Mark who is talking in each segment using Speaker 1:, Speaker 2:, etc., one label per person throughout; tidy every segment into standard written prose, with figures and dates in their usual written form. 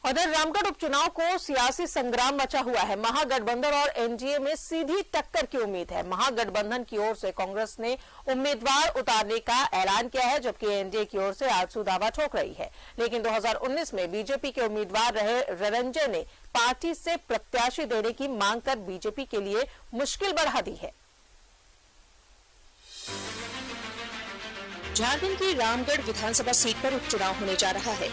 Speaker 1: उधर रामगढ़ उपचुनाव को सियासी संग्राम मचा हुआ है। महागठबंधन और एनडीए में सीधी टक्कर की उम्मीद है। महागठबंधन की ओर से कांग्रेस ने उम्मीदवार उतारने का ऐलान किया है, जबकि एनडीए की ओर से आजसू दावा ठोक रही है। लेकिन 2019 में बीजेपी के उम्मीदवार रहे रणंजय ने पार्टी से प्रत्याशी देने की मांग कर बीजेपी के लिए मुश्किल बढ़ा दी है।
Speaker 2: झारखंड की रामगढ़ विधानसभा सीट पर उपचुनाव होने जा रहा है।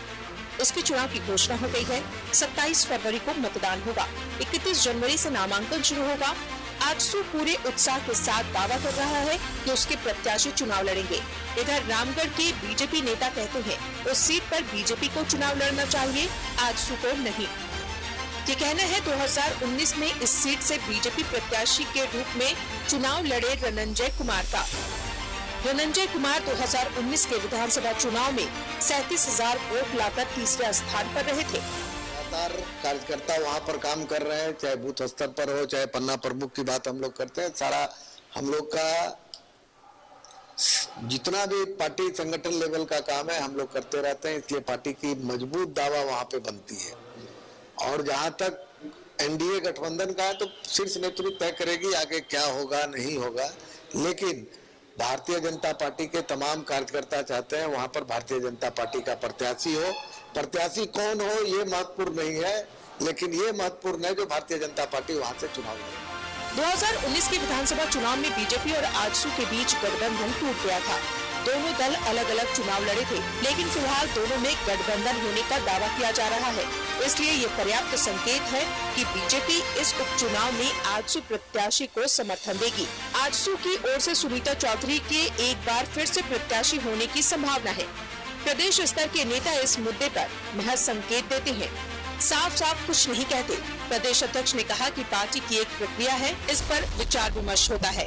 Speaker 2: इसके चुनाव की घोषणा हो गई है। 27 फरवरी को मतदान होगा। 31 जनवरी से नामांकन शुरू होगा। आजसू पूरे उत्साह के साथ दावा कर रहा है कि उसके प्रत्याशी चुनाव लड़ेंगे। इधर रामगढ़ के बीजेपी नेता कहते हैं उस सीट पर बीजेपी को चुनाव लड़ना चाहिए, आजसू को नहीं। ये कहना है 2019 में इस सीट से बीजेपी प्रत्याशी के रूप में चुनाव लड़े रणंजय कुमार का। रणंजय कुमार 2019 के विधानसभा चुनाव में 37,000 वोट लाकर तीसरे स्थान पर रहे थे।
Speaker 3: लगातार कार्यकर्ता वहाँ पर काम कर रहे हैं, चाहे बूथ स्तर पर हो, चाहे पन्ना प्रमुख की बात हम लोग करते हैं। सारा हम लोग का जितना भी पार्टी संगठन लेवल का काम है हम लोग करते रहते हैं, इसलिए पार्टी की मजबूत दावा वहाँ पे बनती है। और जहाँ तक एनडीए गठबंधन का है तो शीर्ष नेतृत्व तय करेगी आगे क्या होगा नहीं होगा, लेकिन भारतीय जनता पार्टी के तमाम कार्यकर्ता चाहते हैं वहां पर भारतीय जनता पार्टी का प्रत्याशी हो। प्रत्याशी कौन हो ये महत्वपूर्ण नहीं है, लेकिन ये महत्वपूर्ण है जो भारतीय जनता पार्टी वहां से चुनाव लड़े।
Speaker 2: 2019 के विधानसभा चुनाव में बीजेपी और आजसू के बीच गठबंधन टूट गया था। दोनों दल अलग अलग चुनाव लड़े थे, लेकिन फिलहाल दोनों में गठबंधन होने का दावा किया जा रहा है। इसलिए ये पर्याप्त संकेत है कि बीजेपी इस उपचुनाव में आजसू प्रत्याशी को समर्थन देगी। आजसू की ओर से सुनीता चौधरी के एक बार फिर से प्रत्याशी होने की संभावना है। प्रदेश स्तर के नेता इस मुद्दे पर महज संकेत देते हैं, साफ साफ कुछ नहीं कहते। प्रदेश अध्यक्ष ने कहा कि पार्टी की एक प्रक्रिया है, इस पर विचार विमर्श होता है।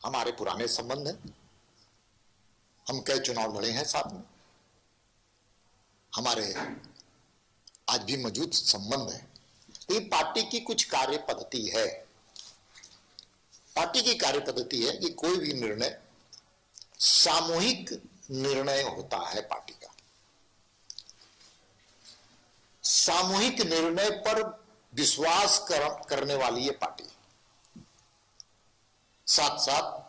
Speaker 4: हमारे पुराने संबंध है, हम कई चुनाव लड़े हैं साथ में, हमारे आज भी मौजूद संबंध है। ये पार्टी की कुछ कार्य पद्धति है। पार्टी की कार्य पद्धति है कि कोई भी निर्णय सामूहिक निर्णय होता है। पार्टी का सामूहिक निर्णय पर विश्वास करने वाली ये पार्टी है। साथ साथ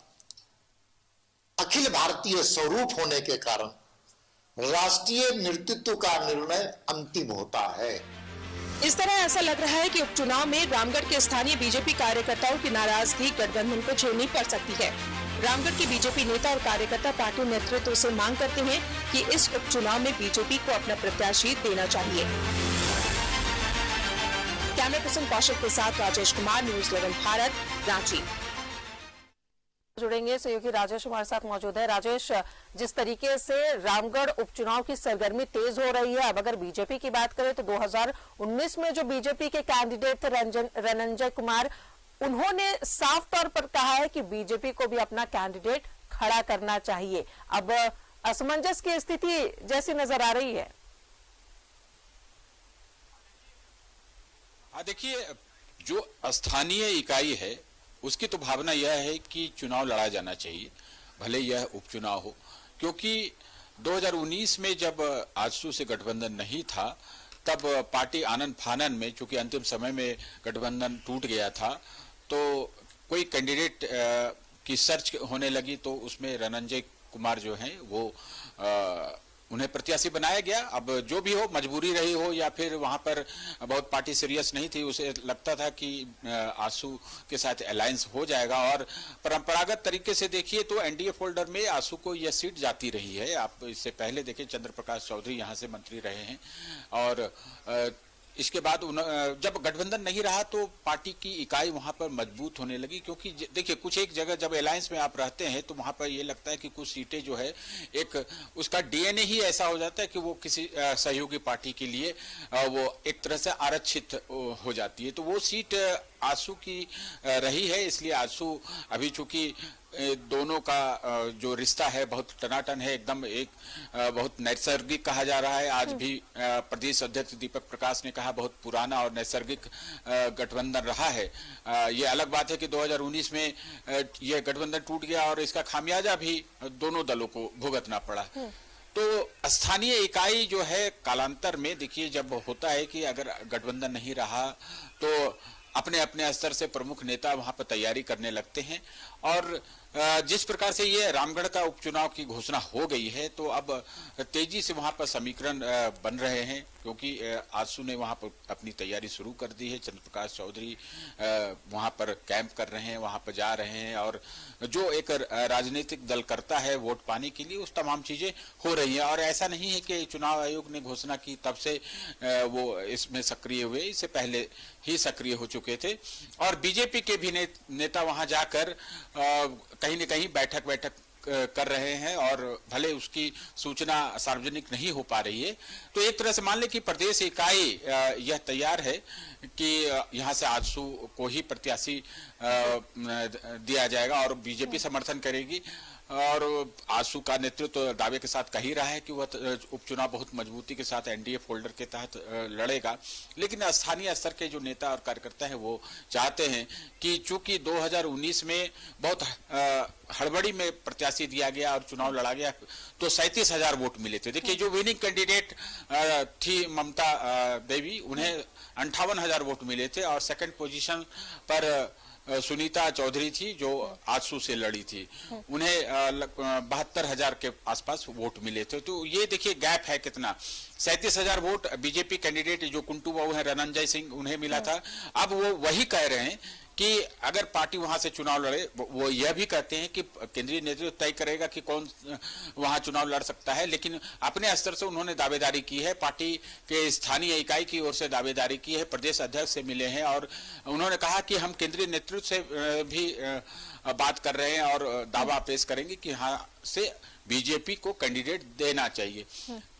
Speaker 4: अखिल भारतीय स्वरूप होने के कारण राष्ट्रीय नेतृत्व का निर्णय अंतिम होता है।
Speaker 2: इस तरह ऐसा लग रहा है कि उपचुनाव में रामगढ़ के स्थानीय बीजेपी कार्यकर्ताओं की नाराजगी गठबंधन को झेलनी पड़ सकती है। रामगढ़ के बीजेपी नेता और कार्यकर्ता पार्टी नेतृत्व से मांग करते हैं कि इस उपचुनाव में बीजेपी को अपना प्रत्याशी देना चाहिए। कैमरा पर्सन कौशल के साथ राजेश कुमार, न्यूज़ 11 भारत, रांची।
Speaker 1: जुड़ेंगे सहयोगी राजेश हमारे साथ मौजूद है। राजेश, जिस तरीके से रामगढ़ उपचुनाव की सरगर्मी तेज हो रही है, अब अगर बीजेपी की बात करें तो 2019 में जो बीजेपी के कैंडिडेट थे रणंजय कुमार, उन्होंने साफ तौर पर कहा है कि बीजेपी को भी अपना कैंडिडेट खड़ा करना चाहिए। अब असमंजस की स्थिति जैसी नजर आ रही है।
Speaker 5: हाँ, देखिए, जो स्थानीय इकाई है उसकी तो भावना यह है कि चुनाव लड़ा जाना चाहिए, भले यह उपचुनाव हो, क्योंकि 2019 में जब आजसू से गठबंधन नहीं था तब पार्टी आनन फानन में, चूंकि अंतिम समय में गठबंधन टूट गया था, तो कोई कैंडिडेट की सर्च होने लगी, तो उसमें रणंजय कुमार जो हैं वो उन्हें प्रत्याशी बनाया गया। अब जो भी हो, मजबूरी रही हो या फिर वहां पर बहुत पार्टी सीरियस नहीं थी, उसे लगता था कि आजसू के साथ अलायंस हो जाएगा। और परंपरागत तरीके से देखिए तो एनडीए फोल्डर में आजसू को यह सीट जाती रही है। आप इससे पहले देखिए चंद्र प्रकाश चौधरी यहां से मंत्री रहे हैं, और इसके बाद जब गठबंधन नहीं रहा तो पार्टी की इकाई वहां पर मजबूत होने लगी, क्योंकि देखिए कुछ एक जगह जब अलायंस में आप रहते हैं तो वहां पर ये लगता है कि कुछ सीटें जो है एक उसका डीएनए ही ऐसा हो जाता है कि वो किसी सहयोगी पार्टी के लिए वो एक तरह से आरक्षित हो जाती है। तो वो सीट आजसू की रही है, इसलिए आजसू अभी चूंकि दोनों का जो रिश्ता है बहुत टनाटन है, एकदम एक बहुत नैसर्गिक कहा जा रहा है। आज भी प्रदेश अध्यक्ष दीपक प्रकाश ने कहा बहुत पुराना और नैसर्गिक गठबंधन रहा है। ये अलग बात है कि 2019 में ये गठबंधन टूट गया और इसका खामियाजा भी दोनों दलों को भुगतना पड़ा। तो स्थानीय इकाई जो है कालांतर में देखिए जब होता है कि अगर गठबंधन नहीं रहा तो अपने अपने स्तर से प्रमुख नेता वहां पर तैयारी करने लगते हैं और जिस प्रकार से ये रामगढ़ का उपचुनाव की घोषणा हो गई है तो अब तेजी से वहां पर समीकरण बन रहे हैं क्योंकि आजसू ने वहां पर अपनी तैयारी शुरू कर दी है। चंद्रप्रकाश चौधरी वहां पर कैंप कर रहे हैं, वहां पर जा रहे हैं और जो एक राजनीतिक दल करता है वोट पाने के लिए उस तमाम चीजें हो रही हैं। और ऐसा नहीं है कि चुनाव आयोग ने घोषणा की तब से वो इसमें सक्रिय हुए, इससे पहले ही सक्रिय हो चुके थे और बीजेपी के भी नेता वहां जाकर कहीं न कहीं बैठक कर रहे हैं और भले उसकी सूचना सार्वजनिक नहीं हो पा रही है। तो एक तरह से मान ले कि प्रदेश इकाई यह तैयार है कि यहां से आजसू को ही प्रत्याशी दिया जाएगा और बीजेपी समर्थन करेगी और आजसू का नेतृत्व तो दावे के साथ कह ही रहा है कि वह उपचुनाव बहुत मजबूती के साथ एनडीए फोल्डर के तहत लड़ेगा। लेकिन स्थानीय स्तर के जो नेता और कार्यकर्ता हैं वो चाहते हैं कि चूंकि 2019 में बहुत हड़बड़ी में प्रत्याशी दिया गया और चुनाव लड़ा गया तो 37,000 वोट मिले थे। देखिए जो विनिंग कैंडिडेट थी ममता देवी, उन्हें 58,000 वोट मिले थे और सेकंड पोजीशन पर सुनीता चौधरी थी जो आजसू से लड़ी थी, उन्हें 72,000 के आसपास वोट मिले थे। तो ये देखिए गैप है कितना, 37,000 वोट बीजेपी कैंडिडेट जो कुंटू बाबू है रनंजय सिंह उन्हें मिला था। अब वो वही कह रहे हैं कि अगर पार्टी वहां से चुनाव लड़े, वो यह भी कहते हैं कि केंद्रीय नेतृत्व तय करेगा कि कौन वहां चुनाव लड़ सकता है, लेकिन अपने स्तर से उन्होंने दावेदारी की है, पार्टी के स्थानीय इकाई की ओर से दावेदारी की है, प्रदेश अध्यक्ष से मिले हैं और उन्होंने कहा कि हम केंद्रीय नेतृत्व से भी बात कर रहे हैं और दावा पेश करेंगे कि हाँ से बीजेपी को कैंडिडेट देना चाहिए,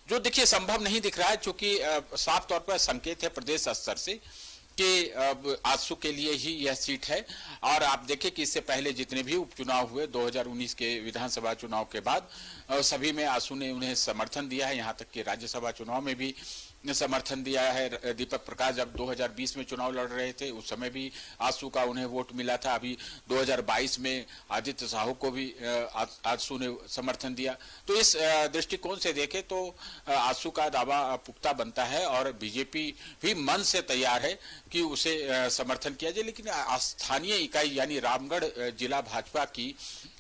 Speaker 5: जो देखिए संभव नहीं दिख रहा है क्योंकि साफ तौर पर संकेत है प्रदेश स्तर से कि आजसू के लिए ही यह सीट है। और आप देखें कि इससे पहले जितने भी उपचुनाव हुए 2019 के विधानसभा चुनाव के बाद सभी में आजसू ने उन्हें समर्थन दिया है, यहाँ तक कि राज्यसभा चुनाव में भी समर्थन दिया है। दीपक प्रकाश जब 2020 में चुनाव लड़ रहे थे उस समय भी आजसू का उन्हें वोट मिला था। अभी 2022 में आदित्य साहू को भी आजसू ने समर्थन दिया। तो इस दृष्टिकोण से देखें तो आजसू का दावा पुख्ता बनता है और बीजेपी भी मन से तैयार है कि उसे समर्थन किया जाए। लेकिन स्थानीय इकाई यानी रामगढ़ जिला भाजपा की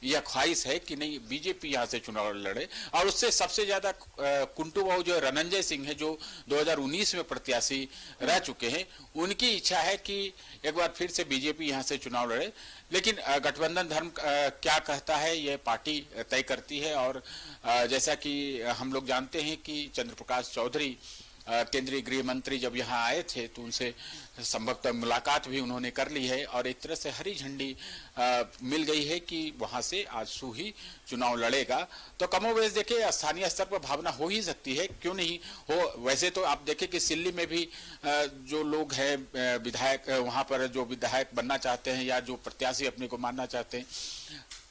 Speaker 5: यह ख्वाहिश है कि नहीं बीजेपी यहाँ से चुनाव लड़े और उससे सबसे ज्यादा कुंटू बाबू जो रनंजय सिंह है जो 2019 में प्रत्याशी रह चुके हैं, उनकी इच्छा है कि एक बार फिर से बीजेपी यहां से चुनाव लड़े। लेकिन गठबंधन धर्म क्या कहता है यह पार्टी तय करती है। और जैसा कि हम लोग जानते हैं कि चंद्रप्रकाश चौधरी केंद्रीय गृह मंत्री जब यहाँ आए थे तो उनसे संभवतः मुलाकात भी उन्होंने कर ली है और एक तरह से हरी झंडी मिल गई है कि वहां से आजसू ही चुनाव लड़ेगा। तो कमोबेश देखे स्थानीय स्तर पर भावना हो ही सकती है, क्यों नहीं हो। वैसे तो आप देखें कि सिल्ली में भी जो लोग हैं विधायक, वहां पर जो विधायक बनना चाहते हैं या जो प्रत्याशी अपने को मानना चाहते हैं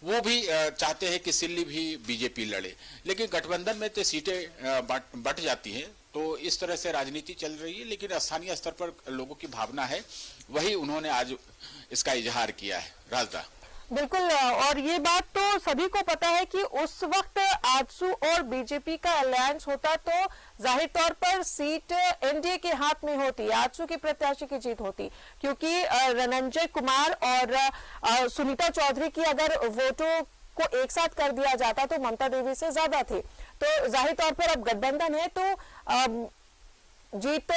Speaker 5: वो भी चाहते हैं कि सिल्ली भी बीजेपी लड़े, लेकिन गठबंधन में तो सीटें बट जाती हैं। तो इस तरह से राजनीति चल रही है, लेकिन स्थानीय स्तर पर लोगों की भावना है वही उन्होंने आज इसका इजहार किया है। राजदा
Speaker 1: बिल्कुल, और ये बात तो सभी को पता है कि उस वक्त आजसू और बीजेपी का अलायंस होता तो जाहिर तौर पर सीट एनडीए के हाथ में होती, आजसू की प्रत्याशी की जीत होती, क्योंकि रनंजय कुमार और सुनीता चौधरी की अगर वोटों को एक साथ कर दिया जाता तो ममता देवी से ज्यादा थे। तो जाहिर तौर पर अब गठबंधन है तो जीत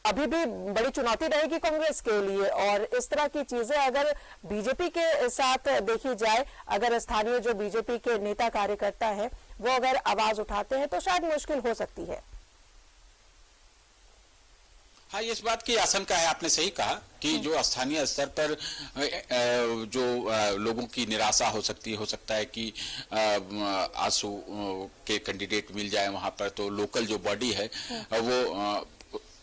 Speaker 1: अभी भी बड़ी चुनौती रहेगी कांग्रेस के लिए। और इस तरह की चीजें अगर बीजेपी के साथ देखी जाए, अगर स्थानीय जो बीजेपी के नेता कार्यकर्ता है वो अगर आवाज उठाते हैं तो शायद मुश्किल हो सकती है।
Speaker 5: हाँ, इस बात की आशंका है, आपने सही कहा कि जो स्थानीय स्तर पर जो लोगों की निराशा हो सकता है कि आजसू के कैंडिडेट मिल जाए वहां पर, तो लोकल जो बॉडी है वो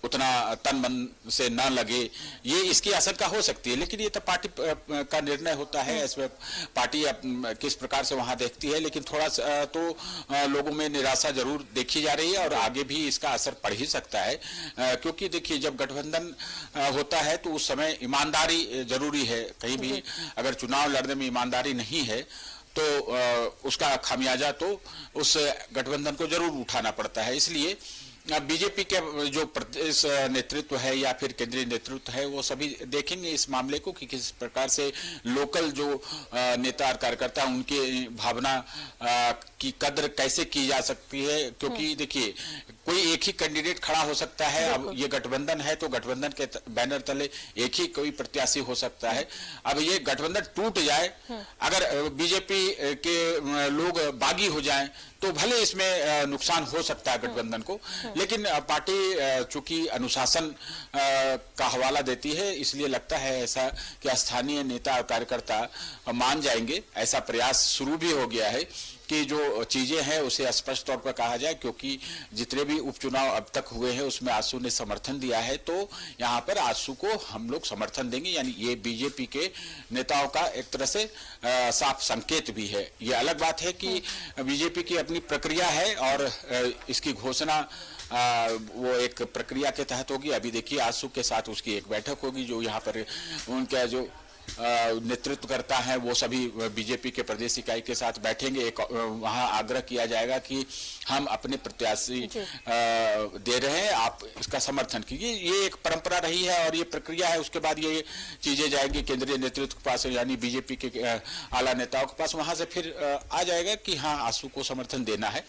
Speaker 5: उतना तन मन से ना लगे, ये इसकी आशंका हो सकती है। लेकिन ये तो पार्टी का निर्णय होता है, इसमें पार्टी किस प्रकार से वहां देखती है। लेकिन थोड़ा तो लोगों में निराशा जरूर देखी जा रही है और आगे भी इसका असर पड़ ही सकता है, क्योंकि देखिए जब गठबंधन होता है तो उस समय ईमानदारी जरूरी है। कहीं भी अगर चुनाव लड़ने में ईमानदारी नहीं है तो उसका खामियाजा तो उस गठबंधन को जरूर उठाना पड़ता है। इसलिए बीजेपी के जो प्रदेश नेतृत्व है या फिर केंद्रीय नेतृत्व है वो सभी देखेंगे इस मामले को कि किस प्रकार से लोकल जो नेता और कार्यकर्ता उनके भावना की कद्र कैसे की जा सकती है, क्योंकि देखिए कोई एक ही कैंडिडेट खड़ा हो सकता है। अब ये गठबंधन है तो गठबंधन के बैनर तले एक ही कोई प्रत्याशी हो सकता है। अब ये गठबंधन टूट जाए, अगर बीजेपी के लोग बागी हो जाएं तो भले इसमें नुकसान हो सकता है गठबंधन को, लेकिन पार्टी चूंकि अनुशासन का हवाला देती है, इसलिए लगता है ऐसा कि स्थानीय नेता और कार्यकर्ता मान जाएंगे। ऐसा प्रयास शुरू भी हो गया है कि जो चीजें हैं उसे स्पष्ट तौर पर कहा जाए, क्योंकि जितने भी उपचुनाव अब तक हुए हैं उसमें आजसू ने समर्थन दिया है, तो यहाँ पर आजसू को हम लोग समर्थन देंगे। यानी ये बीजेपी के नेताओं का एक तरह से साफ संकेत भी है। ये अलग बात है कि बीजेपी की अपनी प्रक्रिया है और इसकी घोषणा वो एक प्रक्रिया के तहत होगी। अभी देखिए आजसू के साथ उसकी एक बैठक होगी, जो यहाँ पर उनका जो नेतृत्व करता है वो सभी बीजेपी के प्रदेश इकाई के साथ बैठेंगे। एक वहां आग्रह किया जाएगा कि हम अपने प्रत्याशी दे रहे हैं, आप इसका समर्थन कीजिए। ये एक परंपरा रही है और ये प्रक्रिया है। उसके बाद ये चीजें जाएंगी केंद्रीय नेतृत्व के पास, यानी बीजेपी के आला नेताओं के पास। वहां से फिर आ जाएगा कि हाँ आजसू को समर्थन देना है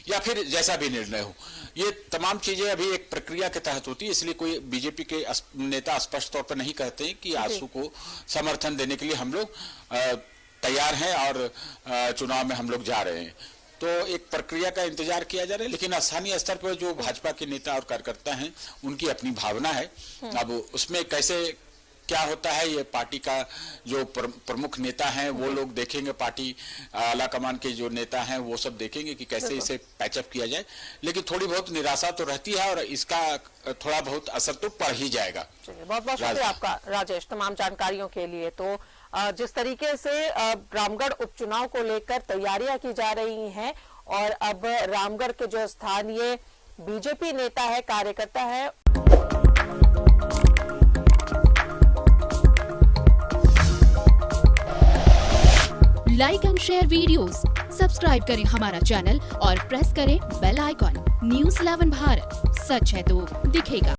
Speaker 5: या फिर जैसा भी निर्णय हो। ये तमाम चीजें अभी एक प्रक्रिया के तहत होती है, इसलिए कोई बीजेपी के नेता स्पष्ट तौर पर नहीं कहते कि आजसू को समर्थन देने के लिए हम लोग तैयार हैं और चुनाव में हम लोग जा रहे हैं। तो एक प्रक्रिया का इंतजार किया जा रहा है, लेकिन स्थानीय स्तर पर जो भाजपा के नेता और कार्यकर्ता हैं उनकी अपनी भावना है। अब उसमें कैसे क्या होता है ये पार्टी का जो प्रमुख नेता हैं वो लोग देखेंगे, पार्टी आला कमान के जो नेता हैं वो सब देखेंगे कि कैसे इसे पैचअप किया जाए। लेकिन थोड़ी बहुत निराशा तो रहती है और इसका थोड़ा बहुत असर तो पड़ ही जाएगा।
Speaker 1: बहुत बहुत शुक्रिया आपका राजेश तमाम जानकारियों के लिए। तो जिस तरीके से रामगढ़ उपचुनाव को लेकर तैयारियां की जा रही हैं और अब रामगढ़ के जो स्थानीय बीजेपी नेता है, कार्यकर्ता है,
Speaker 6: like and share videos, subscribe करें हमारा चैनल और प्रेस करें बेल आइकॉन। न्यूज़ 11 भारत, सच है तो दिखेगा।